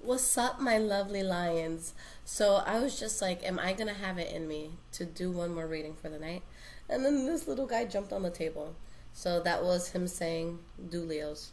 What's up, my lovely lions? So I was just like, am I gonna have it in me to do one more reading for the night? And then this little guy jumped on the table. So that was him saying, do Leos.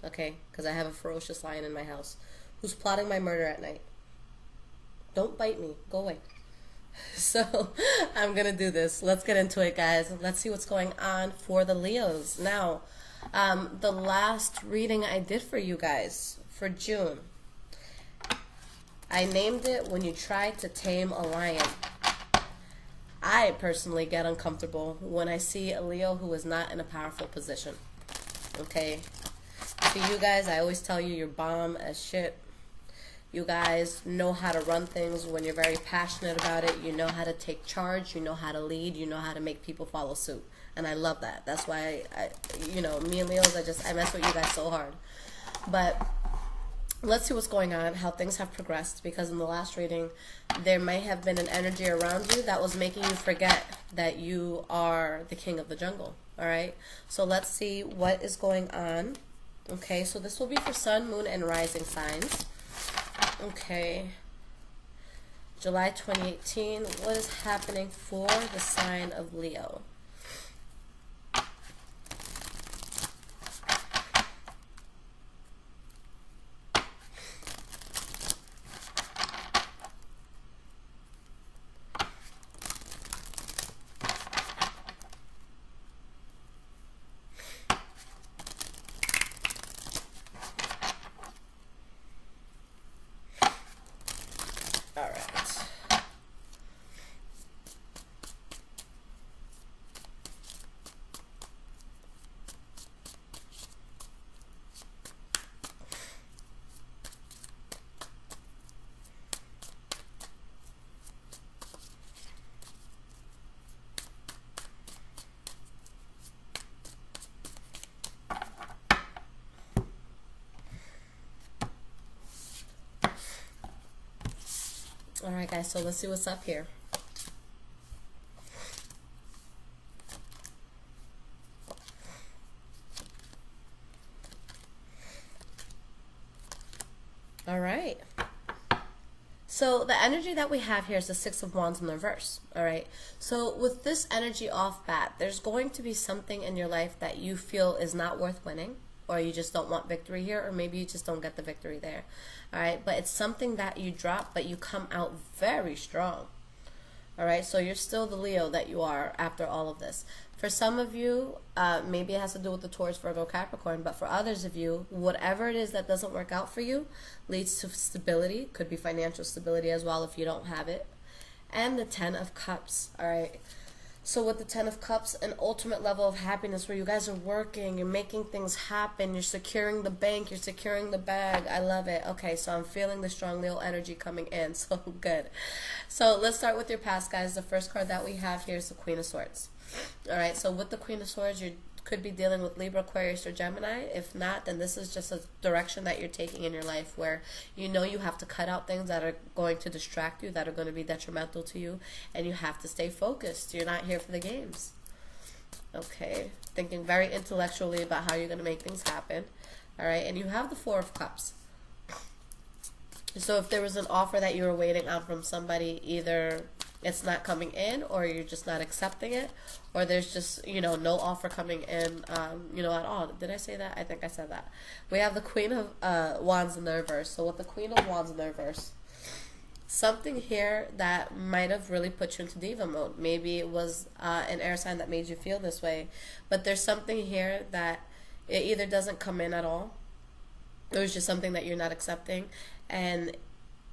Okay? Because I have a ferocious lion in my house who's plotting my murder at night. Don't bite me. Go away. So I'm gonna do this. Let's get into it, guys. Let's see what's going on for the Leos. Now, the last reading I did for you guys for June, I named it When You Try to Tame a Lion. I personally get uncomfortable when I see a Leo who is not in a powerful position. Okay? To you guys, I always tell you you're bomb as shit. You guys know how to run things when you're very passionate about it. You know how to take charge. You know how to lead. You know how to make people follow suit. And I love that. That's why, me and Leos, I mess with you guys so hard. But let's see what's going on, how things have progressed, because in the last reading, there may have been an energy around you that was making you forget that you are the king of the jungle, all right? So let's see what is going on. Okay, so this will be for sun, moon, and rising signs. Okay, July 2018, what is happening for the sign of Leo? All right. All right, guys, so let's see what's up here. All right. So the energy that we have here is the Six of Wands in the reverse, all right? So with this energy off bat, there's going to be something in your life that you feel is not worth winning, or you just don't want victory here, or maybe you just don't get the victory there, all right? But it's something that you drop, but you come out very strong. All right, so you're still the Leo that you are after all of this. For some of you, maybe it has to do with the Taurus, Virgo, Capricorn, but for others of you, whatever it is that doesn't work out for you leads to stability. Could be financial stability as well if you don't have it. And the Ten of Cups, all right? So with the Ten of Cups, an ultimate level of happiness where you guys are working, you're making things happen, you're securing the bank, you're securing the bag. I love it. Okay, so I'm feeling the strong Leo energy coming in, so good. So let's start with your past, guys. The first card that we have here is the Queen of Swords. All right, so with the Queen of Swords, you could be dealing with Libra, Aquarius, or Gemini. If not, then this is just a direction that you're taking in your life where you know you have to cut out things that are going to distract you, that are going to be detrimental to you, and you have to stay focused. You're not here for the games. Okay, thinking very intellectually about how you're going to make things happen. All right, and you have the Four of Cups. So if there was an offer that you were waiting on from somebody, either it's not coming in or you're just not accepting it, or there's just, no offer coming in, at all. Did I say that? I think I said that. We have the Queen of Wands in the reverse. So with the Queen of Wands in the reverse, something here that might have really put you into diva mode. Maybe it was an air sign that made you feel this way, but there's something here that it either doesn't come in at all, or it's just something that you're not accepting, and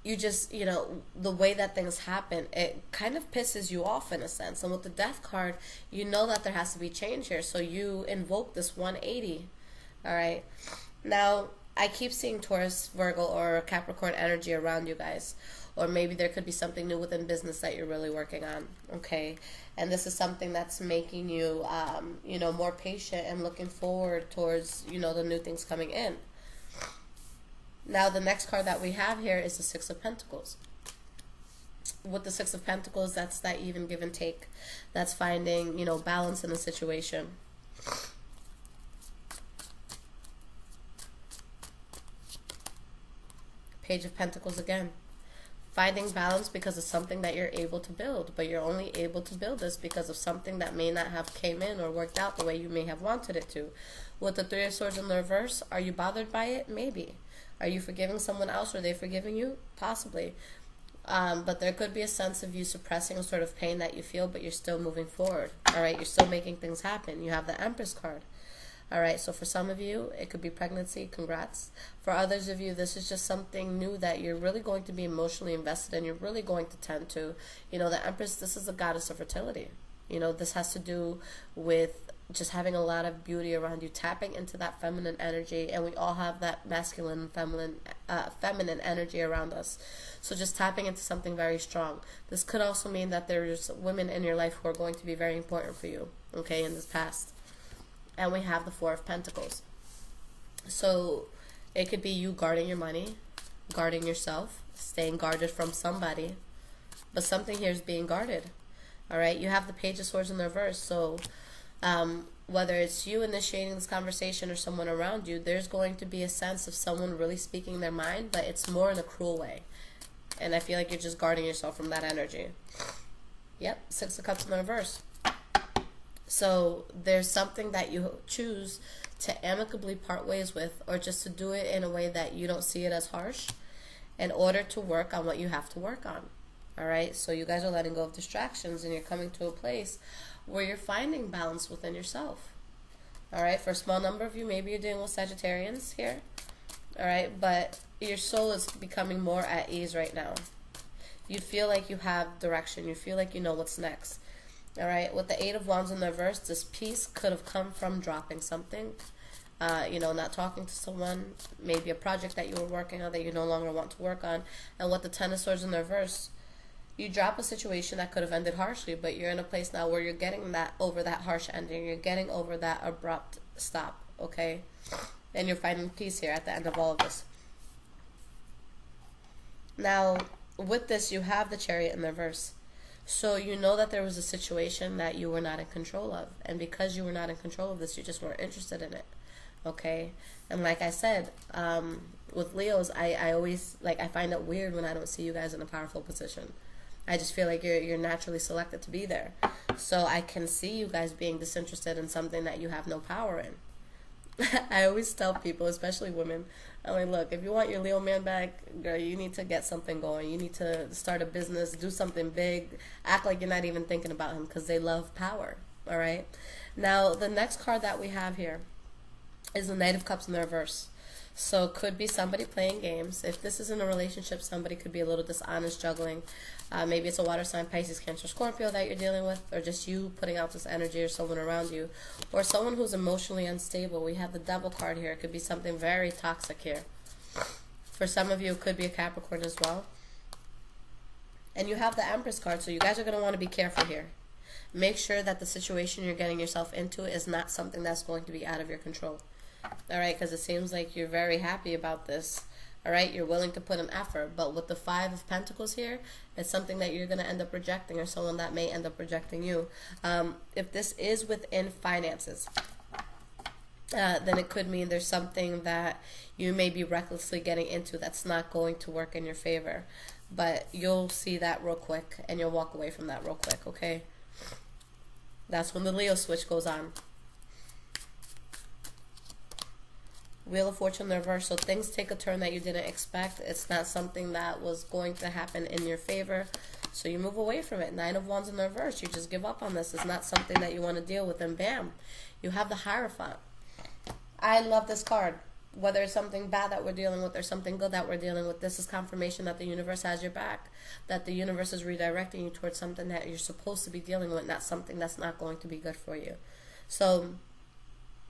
you just, the way that things happen, it kind of pisses you off in a sense. And with the Death card, you know that there has to be change here, so you invoke this 180. All right, now I keep seeing Taurus, Virgo, or Capricorn energy around you guys, or maybe there could be something new within business that you're really working on. Okay, and this is something that's making you more patient and looking forward towards the new things coming in. Now, the next card that we have here is the Six of Pentacles. With the Six of Pentacles, that's that even give and take. That's finding, balance in a situation. Page of Pentacles again. Finding balance because of something that you're able to build, but you're only able to build this because of something that may not have came in or worked out the way you may have wanted it to. With the Three of Swords in the reverse, are you bothered by it? Maybe. Are you forgiving someone else? Are they forgiving you? Possibly. But there could be a sense of you suppressing a sort of pain that you feel, but you're still moving forward. All right, you're still making things happen. You have the Empress card. All right, so for some of you, it could be pregnancy. Congrats. For others of you, this is just something new that you're really going to be emotionally invested in. You're really going to tend to. You know, the Empress, this is the goddess of fertility. You know, this has to do with just having a lot of beauty around you, tapping into that feminine energy, and we all have that masculine, feminine energy around us. So just tapping into something very strong. This could also mean that there's women in your life who are going to be very important for you, okay, in this past. And we have the Four of Pentacles. So it could be you guarding your money, guarding yourself, staying guarded from somebody, but something here is being guarded. All right, you have the Page of Swords in the reverse. So whether it's you initiating this conversation or someone around you, there's going to be a sense of someone really speaking their mind, but it's more in a cruel way. And I feel like you're just guarding yourself from that energy. Yep, Six of Cups in the reverse. So there's something that you choose to amicably part ways with, or just to do it in a way that you don't see it as harsh, in order to work on what you have to work on. All right, so you guys are letting go of distractions, and you're coming to a place where you're finding balance within yourself. All right, for a small number of you, maybe you're dealing with Sagittarians here. All right, but your soul is becoming more at ease right now. You feel like you have direction. You feel like you know what's next. All right, with the Eight of Wands in the reverse, this peace could have come from dropping something. You know, not talking to someone, maybe a project that you were working on that you no longer want to work on. And with the Ten of Swords in the reverse, you drop a situation that could have ended harshly, but you're in a place now where you're getting that over that harsh ending. You're getting over that abrupt stop, okay? And you're finding peace here at the end of all of this. Now, with this, you have the Chariot in the reverse. So you know that there was a situation that you were not in control of. And because you were not in control of this, you just weren't interested in it. Okay? And like I said, with Leos, I always, I find it weird when I don't see you guys in a powerful position. I just feel like you're naturally selected to be there. So I can see you guys being disinterested in something that you have no power in. I always tell people, especially women, I'm like, look, if you want your Leo man back, girl, you need to get something going. You need to start a business, do something big, act like you're not even thinking about him, because they love power, all right? Now, the next card that we have here is the Knight of Cups in the reverse. So it could be somebody playing games. If this is in a relationship, somebody could be a little dishonest, juggling. Maybe it's a water sign, Pisces, Cancer, Scorpio that you're dealing with, or just you putting out this energy, or someone around you, or someone who's emotionally unstable. We have the Devil card here. It could be something very toxic here. For some of you, it could be a Capricorn as well. And you have the Empress card, so you guys are going to want to be careful here. Make sure that the situation you're getting yourself into is not something that's going to be out of your control. All right, because it seems like you're very happy about this. All right, you're willing to put an effort, but with the Five of Pentacles here, it's something that you're going to end up rejecting, or someone that may end up rejecting you. If this is within finances, then it could mean there's something that you may be recklessly getting into that's not going to work in your favor. But you'll see that real quick, and you'll walk away from that real quick, okay? That's when the Leo switch goes on. Wheel of Fortune in the reverse, so things take a turn that you didn't expect. It's not something that was going to happen in your favor, so you move away from it. Nine of Wands in the reverse, you just give up on this. It's not something that you want to deal with, and bam, you have the Hierophant. I love this card. Whether it's something bad that we're dealing with or something good that we're dealing with, this is confirmation that the universe has your back, that the universe is redirecting you towards something that you're supposed to be dealing with, not something that's not going to be good for you. So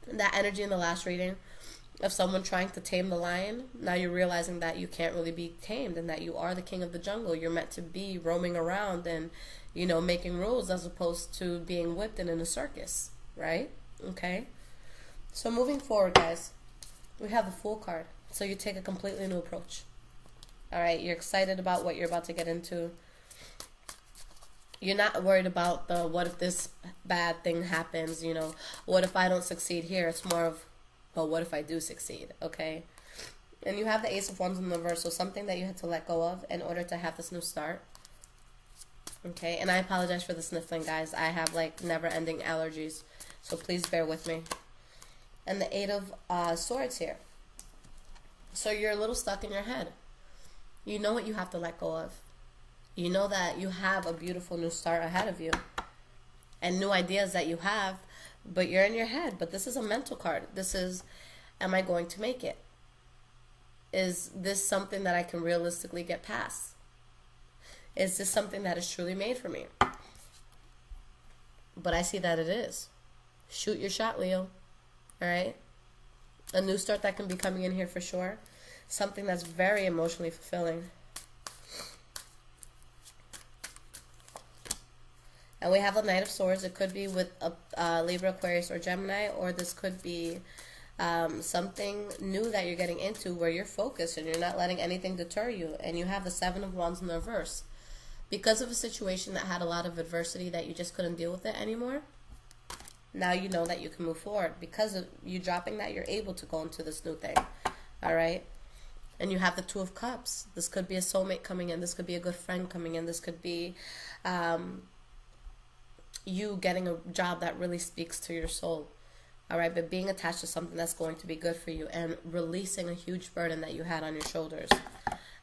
that energy in the last reading of someone trying to tame the lion, now you're realizing that you can't really be tamed, and that you are the king of the jungle. You're meant to be roaming around and, you know, making rules, as opposed to being whipped and in a circus, right? Okay? So moving forward, guys, we have the Fool card. So you take a completely new approach. All right? You're excited about what you're about to get into. You're not worried about the, what if this bad thing happens, you know, what if I don't succeed here? It's more of, but what if I do succeed, okay? And you have the Ace of Wands in the reverse, so something that you had to let go of in order to have this new start. Okay, and I apologize for the sniffling, guys. I have like never-ending allergies, so please bear with me. And the Eight of Swords here. So you're a little stuck in your head. You know what you have to let go of. You know that you have a beautiful new start ahead of you. And new ideas that you have, but you're in your head. But this is a mental card. This is, am I going to make it? Is this something that I can realistically get past? Is this something that is truly made for me? But I see that it is. Shoot your shot, Leo. All right? A new start that can be coming in here for sure. Something that's very emotionally fulfilling. And we have the Knight of Swords. It could be with a Libra, Aquarius, or Gemini, or this could be something new that you're getting into where you're focused and you're not letting anything deter you. And you have the Seven of Wands in the reverse. Because of a situation that had a lot of adversity that you just couldn't deal with it anymore, now you know that you can move forward. Because of you dropping that, you're able to go into this new thing. All right? And you have the Two of Cups. This could be a soulmate coming in. This could be a good friend coming in. This could be you getting a job that really speaks to your soul. All right? But being attached to something that's going to be good for you and releasing a huge burden that you had on your shoulders.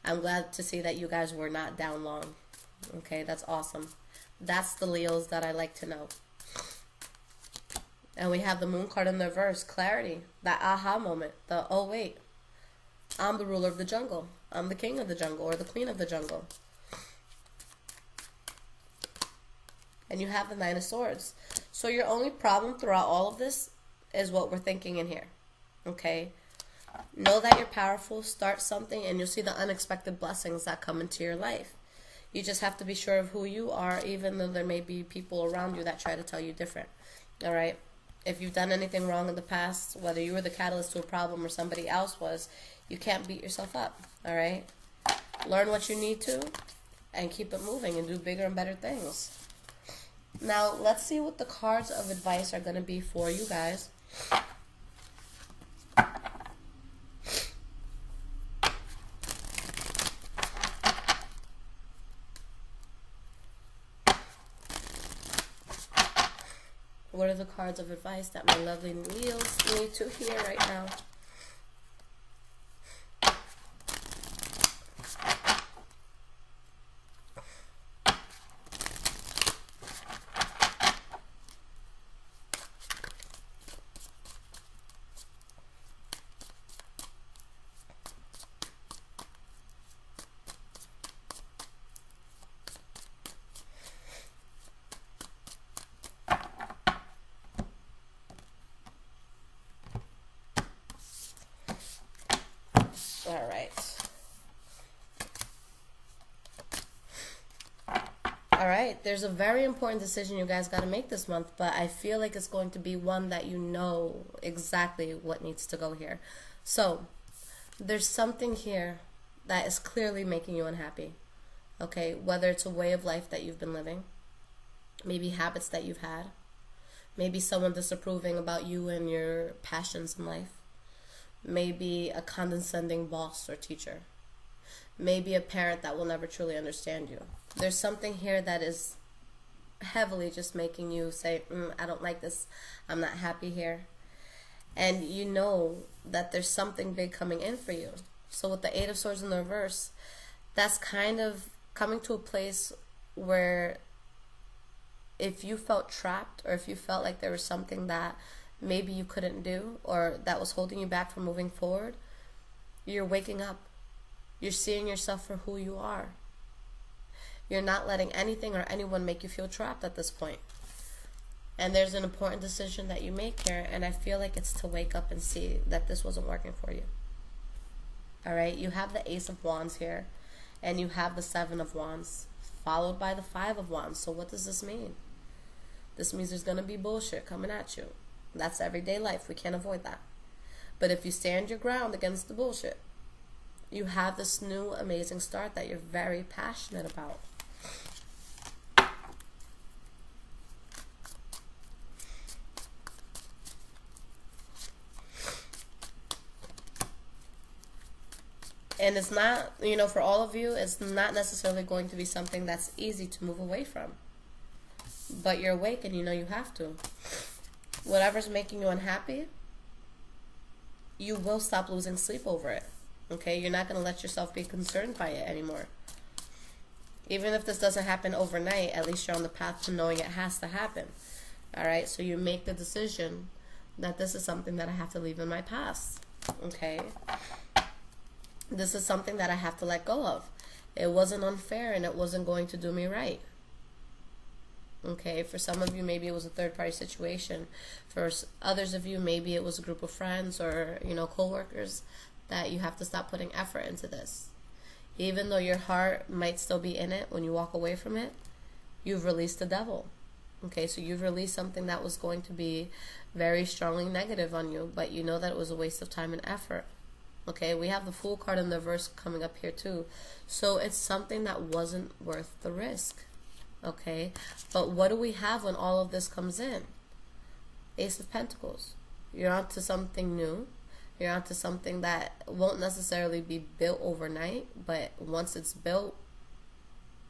I'm glad to see that you guys were not down long. Okay, that's awesome. That's the Leos that I like to know. And we have the Moon card in the reverse, clarity, that aha moment, the, oh wait, I'm the ruler of the jungle. I'm the king of the jungle or the queen of the jungle. And you have the Nine of Swords. So your only problem throughout all of this is what we're thinking in here. Okay? Know that you're powerful, start something, and you'll see the unexpected blessings that come into your life. You just have to be sure of who you are, even though there may be people around you that try to tell you different. All right? If you've done anything wrong in the past, whether you were the catalyst to a problem or somebody else was, you can't beat yourself up. All right? Learn what you need to and keep it moving and do bigger and better things. Now, let's see what the cards of advice are going to be for you guys. What are the cards of advice that my lovely Leos need to hear right now? All right. All right. There's a very important decision you guys got to make this month, but I feel like it's going to be one that you know exactly what needs to go here. So, there's something here that is clearly making you unhappy. Okay? Whether it's a way of life that you've been living, maybe habits that you've had, maybe someone disapproving about you and your passions in life. Maybe a condescending boss or teacher. Maybe a parent that will never truly understand you. There's something here that is heavily just making you say, I don't like this. I'm not happy here. And you know that there's something big coming in for you. So with the Eight of Swords in the reverse, that's kind of coming to a place where if you felt trapped or if you felt like there was something that maybe you couldn't do or that was holding you back from moving forward, you're waking up. You're seeing yourself for who you are. You're not letting anything or anyone make you feel trapped at this point. And there's an important decision that you make here, and I feel like it's to wake up and see that this wasn't working for you. All right? You have the Ace of Wands here, and you have the Seven of Wands, followed by the Five of Wands. So what does this mean? This means there's going to be bullshit coming at you. That's everyday life. We can't avoid that. But if you stand your ground against the bullshit, you have this new amazing start that you're very passionate about. And it's not, you know, for all of you, it's not necessarily going to be something that's easy to move away from. But you're awake and you know you have to. Whatever's making you unhappy, you will stop losing sleep over it. Okay? You're not going to let yourself be concerned by it anymore. Even if this doesn't happen overnight, at least you're on the path to knowing it has to happen. Alright? So you make the decision that this is something that I have to leave in my past. Okay? This is something that I have to let go of. It wasn't unfair and it wasn't going to do me right. Okay, for some of you, maybe it was a third-party situation. For others of you, maybe it was a group of friends or, you know, co-workers that you have to stop putting effort into this. Even though your heart might still be in it when you walk away from it, you've released the devil. Okay, so you've released something that was going to be very strongly negative on you, but you know that it was a waste of time and effort. Okay, we have the Fool card in the verse coming up here too. So it's something that wasn't worth the risk. Okay, but what do we have when all of this comes in? Ace of Pentacles. You're onto something new. You're onto something that won't necessarily be built overnight, but once it's built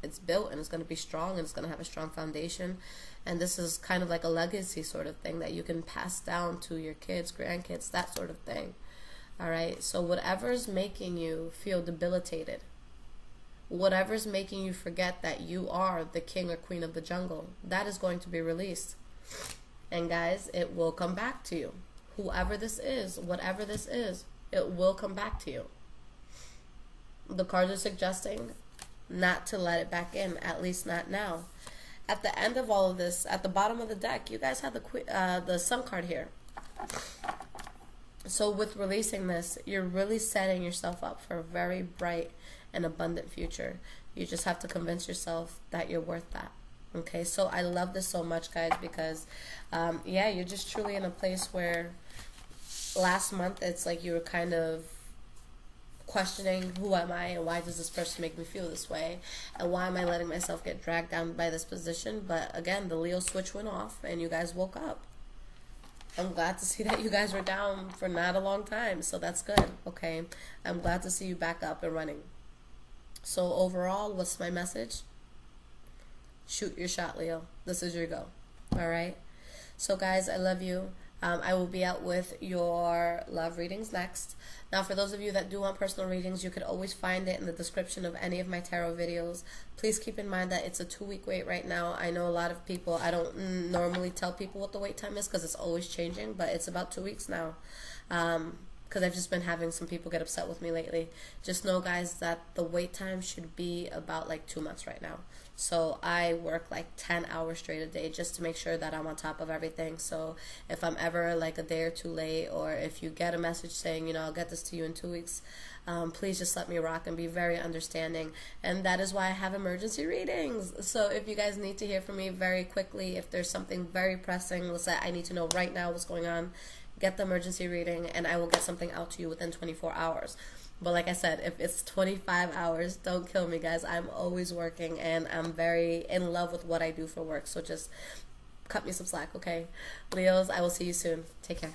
and it's going to be strong and it's going to have a strong foundation. And this is kind of like a legacy sort of thing that you can pass down to your kids, grandkids, that sort of thing. All right, so whatever's making you feel debilitated, whatever's making you forget that you are the king or queen of the jungle, that is going to be released. And guys, it will come back to you. Whoever this is, whatever this is, it will come back to you. The cards are suggesting not to let it back in, at least not now. At the end of all of this, at the bottom of the deck, you guys have the Sun card here. So with releasing this, you're really setting yourself up for a very bright and abundant future. You just have to convince yourself that you're worth that. Okay, so I love this so much, guys, because yeah, you're just truly in a place where last month it's like you were kind of questioning, who am I and why does this person make me feel this way, and why am I letting myself get dragged down by this position? But again, the Leo switch went off and you guys woke up. I'm glad to see that you guys were down for not a long time, so that's good. Okay, I'm glad to see you back up and running. So overall, what's my message? Shoot your shot, Leo. This is your go. All right. So guys, I love you. I will be out with your love readings next. Now, for those of you that do want personal readings, you could always find it in the description of any of my tarot videos. Please keep in mind that it's a 2-week wait right now. I know a lot of people, I don't normally tell people what the wait time is because it's always changing, but it's about 2 weeks now. Because I've just been having some people get upset with me lately. Just know, guys, that the wait time should be about like 2 months right now. So I work like 10 hours straight a day just to make sure that I'm on top of everything. So if I'm ever like a day or two late, or if you get a message saying, you know, I'll get this to you in 2 weeks, please just let me rock and be very understanding. And that is why I have emergency readings. So if you guys need to hear from me very quickly, if there's something very pressing, let's say I need to know right now what's going on, get the emergency reading and I will get something out to you within 24 hours. But like I said, if it's 25 hours, don't kill me, guys. I'm always working and I'm very in love with what I do for work. So just cut me some slack, okay? Leos, I will see you soon. Take care.